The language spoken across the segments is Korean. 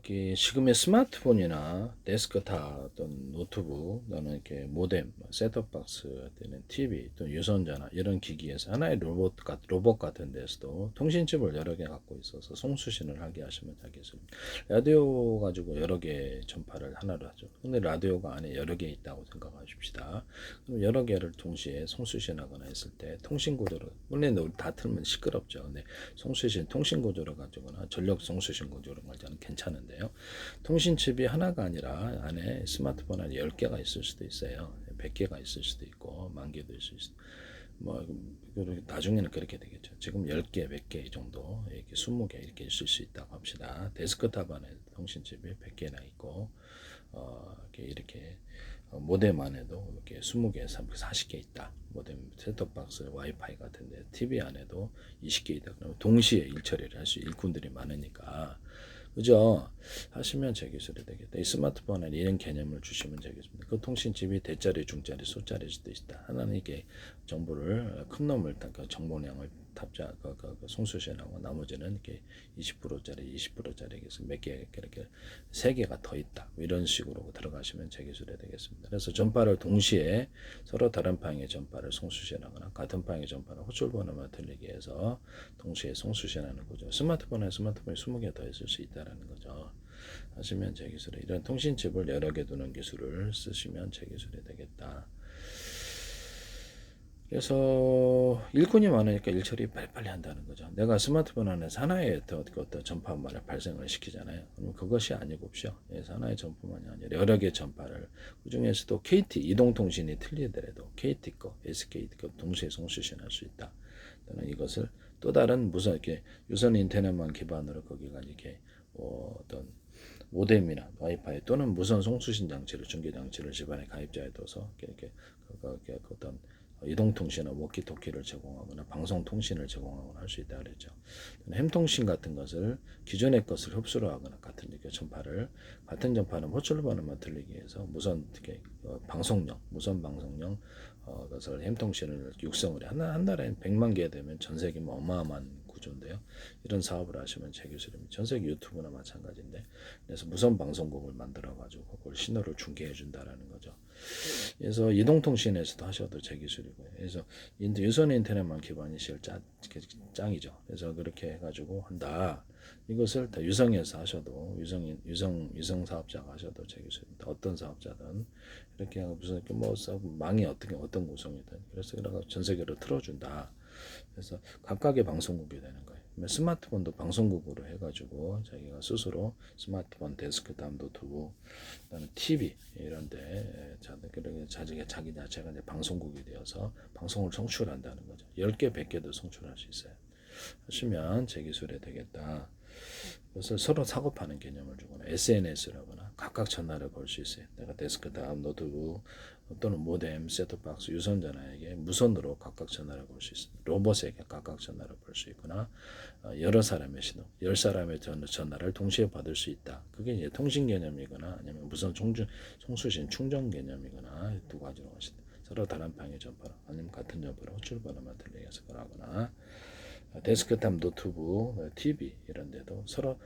지금의 스마트폰이나 데스크탑 어떤 노트북 또는 이렇게 모뎀, 셋톱박스 또는 TV 또는 유선전화 이런 기기에서 하나의 로봇 같은 데서도 통신칩을 여러 개 갖고 있어서 송수신을 하게 하시면 되겠습니다. 라디오 가지고 여러 개 전파를 하나로 하죠. 근데 라디오가 안에 여러 개 있다고 생각하십시다. 그럼 여러 개를 동시에 송수신하거나 했을 때 통신 구조로 물론 우리 다 틀면 시끄럽죠. 근데 송수신 통신 구조로 가지거나 전력 송수신 구조로 가지고는 괜찮은데요. 통신칩이 하나가 아니라 안에 스마트폰 안에 10개가 있을 수도 있어요. 100개가 있을 수도 있고 10,000개도 있을 수도 뭐 나중에는 그렇게 되겠죠. 지금 10개, 100개 정도, 이렇게 20개 이렇게 있을 수 있다고 합시다. 데스크탑 안에 통신칩이 100개나 있고 이렇게 모뎀 안에도 이렇게 20개, 40개 있다. 모뎀 셋톱박스, 와이파이 같은데 TV 안에도 20개 있다. 그러면 동시에 일처리를 할 수 일꾼들이 많으니까 그죠? 하시면 제 기술이 되겠다. 이 스마트폰에 이런 개념을 주시면 되겠습니다. 그 통신칩이 대짜리, 중짜리, 소짜리일 수도 있다. 하나는 이게 정보를 큰 놈을 정보량을 송수신하고 나머지는 이렇게 20%짜리, 20%짜리 몇 개 이렇게 세 개가 더 있다. 이런 식으로 들어가시면 제 기술이 되겠습니다. 그래서 전파를 동시에 서로 다른 방향의 전파를 송수신하거나 같은 방향의 전파를 호출 번호만 들리게 해서 동시에 송수신하는 거죠. 스마트폰이 20개 더 있을 수 있다라는 거죠. 하시면 제 기술에 이런 통신칩을 여러 개 두는 기술을 쓰시면 제 기술이 되겠다. 그래서 일꾼이 많으니까 일처리 빨리빨리 한다는 거죠. 내가 스마트폰 안에서 하나의 어떤 전파만을 발생을 시키잖아요. 그럼 그것이 아니고요. 하나의 전파만이 아니라 여러 개의 전파를 그 중에서도 KT 이동통신이 틀리더라도 KT 거, SK 거 동시에 송수신할 수 있다. 또는 이것을 또 다른 무슨 이렇게 유선 인터넷만 기반으로 거기가 이렇게 어떤 모뎀이나 와이파이 또는 무선 송수신 장치를 중계 장치를 집안에 가입자에 둬서 이렇게 어떤 이동통신이나 워키토키를 제공하거나 방송통신을 제공하거나 할 수 있다 그랬죠. 햄통신 같은 것을 기존의 것을 흡수를 하거나 같은 전파를 같은 전파는 호출 번호만 들리기 위해서 무선 방송용, 무선 방송용 것을 햄통신을 육성을 한 달에 100만 개 되면 전 세계 어마어마한 구조인데요. 이런 사업을 하시면 제 기술입니다. 전 세계 유튜브나 마찬가지인데 그래서 무선 방송국을 만들어 가지고 그걸 신호를 중계해 준다라는 거죠. 그래서 이동통신에서도 하셔도 제 기술이고요. 그래서 유선 인터넷만 기반이실 짱이죠. 그래서 그렇게 해가지고 한다. 이것을 다 유성에서 하셔도 유성 사업자가 하셔도 제 기술입니다. 어떤 사업자든 이렇게 무슨 뭐 망이 어떤 구성이든 그래서 전 세계로 틀어준다. 그래서 각각의 방송국이 되는 거예요. 스마트폰도 방송국으로 해가지고 자기가 스스로 스마트폰, 데스크탑, 노트북, 그다음에 TV 이런데 자기 자체가 이제 방송국이 되어서 방송을 송출한다는 거죠. 10개, 100개도 송출할 수 있어요. 하시면 제 기술이 되겠다. 그래서 서로 사고 파는 개념을 주거나 SNS라거나 각각 전화를 걸 수 있어요. 내가 데스크탑, 노트북 또는 모뎀, 셋톱박스, 유선전화에게 무선으로 각각 전화를 걸 수 있습니다. 로봇에게 각각 전화를 걸 수 있거나 여러 사람의 신호, 10사람의 전화를 동시에 받을 수 있다. 그게 이제 통신 개념이거나 아니면 무선 송수신 충전 개념이거나 두 가지로 하시다. 서로 다른 방의 전파로 아니면 같은 전파로 호출 번호만 들리게 해서 하거나 데스크탑, 노트북, TV 이런 데도 서로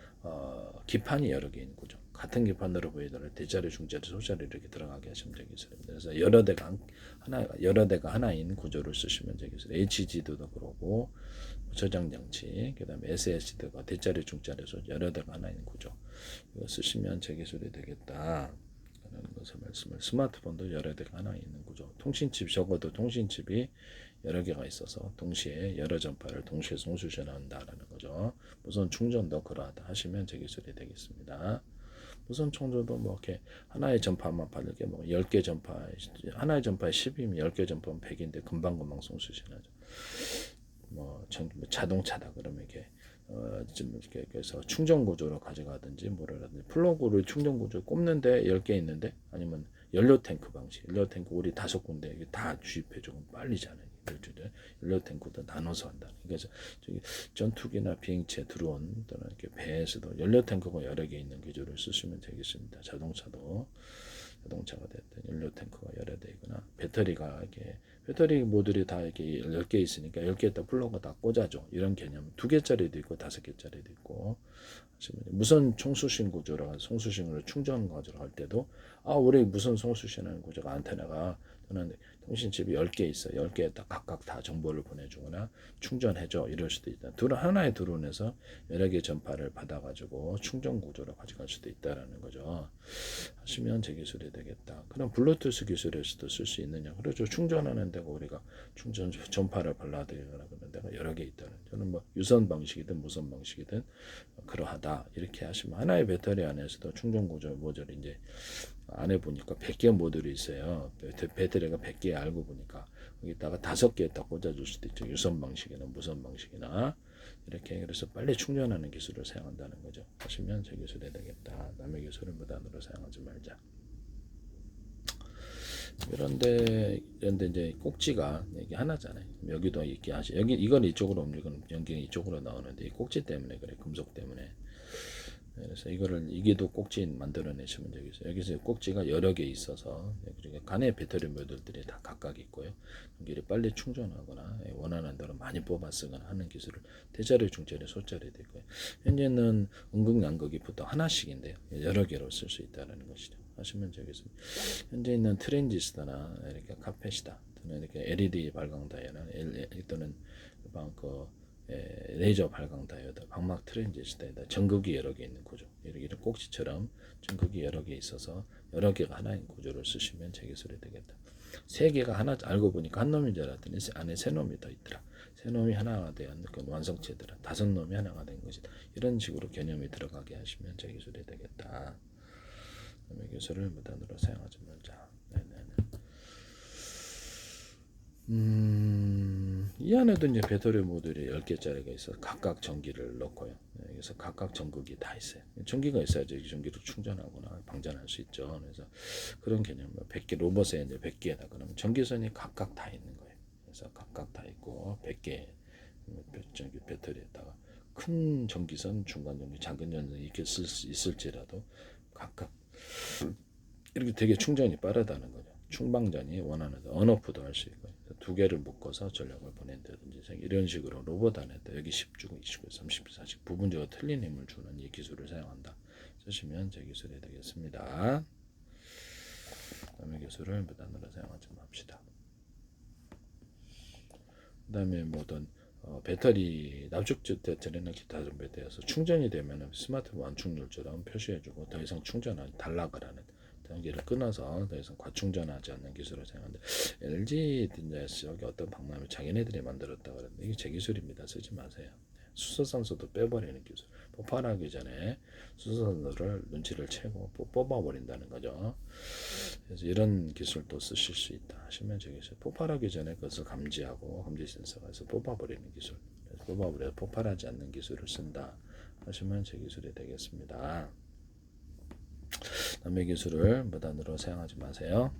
기판이 여러 개 있는 구조. 같은 기판으로 보이더라도 대자리, 중자리, 소자리 이렇게 들어가게 하시면 되겠습니다. 그래서 여러 대가 하나인 구조를 쓰시면 되겠습니다. HD도 그러고 저장 장치, 그다음에 SSD가 대자리, 중자리, 소 여러 대가 하나인 구조. 이거 쓰시면 제 기술이 되겠다. 라는 것을 말씀을 스마트폰도 여러 대가 하나 있는 구조. 통신칩 적어도 통신칩이 여러 개가 있어서 동시에 여러 전파를 동시에 송수신한다라는 거죠. 무선 충전도 그러하다 하시면 제 기술이 되겠습니다. 무선 충전도 뭐 이렇게 하나의 전파만 받을게 뭐 10개 전파 하나의 전파에 10이면 10개 전파면 100인데 금방금방 송수신하죠. 뭐 자동차다 그러면 이렇게 좀 이렇게 해서 충전 구조로 가져가든지 뭐라든지 플러그를 충전 구조 꼽는데 10개 있는데 아니면 연료 탱크 방식 연료 탱크 우리 5군데 다 주입해 주면 빨리 자는 연료 탱크도 나눠서 한다. 그래서 저기 전투기나 비행체 드론 또는 이렇게 배에서도 연료 탱크가 여러 개 있는 기조를 쓰시면 되겠습니다. 자동차도 자동차가 됐든 연료 탱크가 열애되거나 배터리가 이렇게 배터리 모듈이 다 이렇게 10개 있으니까 10개에다 플러그 다 꽂아줘. 이런 개념. 2개짜리도 있고 5개짜리도 있고. 무선 총수신 구조라 송수신으로 충전 구조를 할 때도 우리 무선 송수신하는 구조가 안테나가 또는 통신칩이 10개 있어. 10개에다 각각 다 정보를 보내주거나 충전해줘. 이럴 수도 있다. 하나의 드론에서 여러 개의 전파를 받아가지고 충전 구조로 가져갈 수도 있다라는 거죠. 하시면 제 기술이 되겠다. 그럼 블루투스 기술에서도 쓸 수 있느냐? 그렇죠. 충전하는 데가 우리가 충전 전파를 발라드리거나 그런 데가 여러 개 있다는. 저는 뭐 유선 방식이든 무선 방식이든 그러하다. 이렇게 하시면 하나의 배터리 안에서도 충전 구조 모듈이 이제 안에 보니까 100개 모듈이 있어요. 배터리가 100개 알고 보니까 여기다가 5개 딱 꽂아줄 수도 있죠. 유선 방식이나 무선 방식이나 이렇게. 그래서 빨리 충전하는 기술을 사용한다는 거죠. 하시면 제 기술이 되겠다. 남의 기술을 무단으로 사용하지 말자. 이런데 이제 꼭지가 이게 하나잖아요. 여기도 이렇게 하시. 여기 이건 이쪽으로 옮기면 연기는 이쪽으로 나오는데 이 꼭지 때문에 그래. 금속 때문에. 그래서 이게도 꼭지 만들어내시면 되겠어요. 여기서 꼭지가 여러 개 있어서 그러니까 간의 배터리 모듈들이 다 각각 있고요. 여기를 빨리 충전하거나 원하는 대로 많이 뽑아 쓰거나 하는 기술을 대자리, 중자리, 소자리 되고요. 현재는 음극 양극이 보통 하나씩인데요. 여러 개로 쓸 수 있다는 것이죠. 하시면 되겠습니다. 현재 있는 트랜지스터나 이렇게 카펫이다. 또는 이렇게 LED 발광 다이어나 또는 레이저 발광 다이오드, 방막 트랜지스터에다 전극이 여러 개 있는 구조. 이렇게 꼭지처럼 전극이 여러 개 있어서 여러 개가 하나인 구조를 쓰시면 제 기술이 되겠다. 3개가 하나 알고 보니까 한 놈인 줄 알았더니 안에 3놈이 더 있더라. 3놈이 하나가 된 그 완성체더라. 5놈이 하나가 된 것이다. 이런 식으로 개념이 들어가게 하시면 제 기술이 되겠다. 남의 기술을 무단으로 사용하지 말자. 이 안에도 이제 배터리 모듈이 10개짜리가 있어서 각각 전기를 넣고요. 그래서 각각 전극이 다 있어요. 전기가 있어야지 전기로 충전하거나 방전할 수 있죠. 그래서 그런 개념, 100개 로봇에 이제 100개다 그러면 전기선이 각각 다 있는 거예요. 그래서 각각 다 있고 100개 전기 배터리에다가 큰 전기선, 중간 전기, 작은 전선이 이렇게 쓸 수 있을지라도 각각 이렇게 되게 충전이 빠르다는 거죠. 충방전이 원하는 언오프도 할 수 있고 2개를 묶어서 전력을 보낸다든지 이런 식으로 로봇 안에다 여기 10주, 29, 30, 40 부분적으로 틀린 힘을 주는 이 기술을 사용한다. 쓰시면 제 기술이 되겠습니다. 남의 기술을 무단으로 사용하지 맙시다. 그 다음에 뭐든 배터리 납축 배터리나 기타 배터리에서 충전이 되면 스마트폰 완충률처럼 표시해주고 더 이상 충전하지 달라고 하는 전기를 끊어서 더 이상 과충전하지 않는 기술을 사용하는데 LG 여기 어떤 박람회 자기네들이 만들었다고 그러는데 이게 제 기술입니다. 쓰지 마세요. 수소산소도 빼버리는 기술. 폭발하기 전에 수소산소를 눈치를 채고 뽑아버린다는 거죠. 그래서 이런 기술도 쓰실 수 있다 하시면 제 기술. 폭발하기 전에 그것을 감지하고 감지 센서가 해서 뽑아버리는 기술. 뽑아버려서 폭발하지 않는 기술을 쓴다 하시면 제 기술이 되겠습니다. 남의 기술을 무단으로 사용하지 마세요.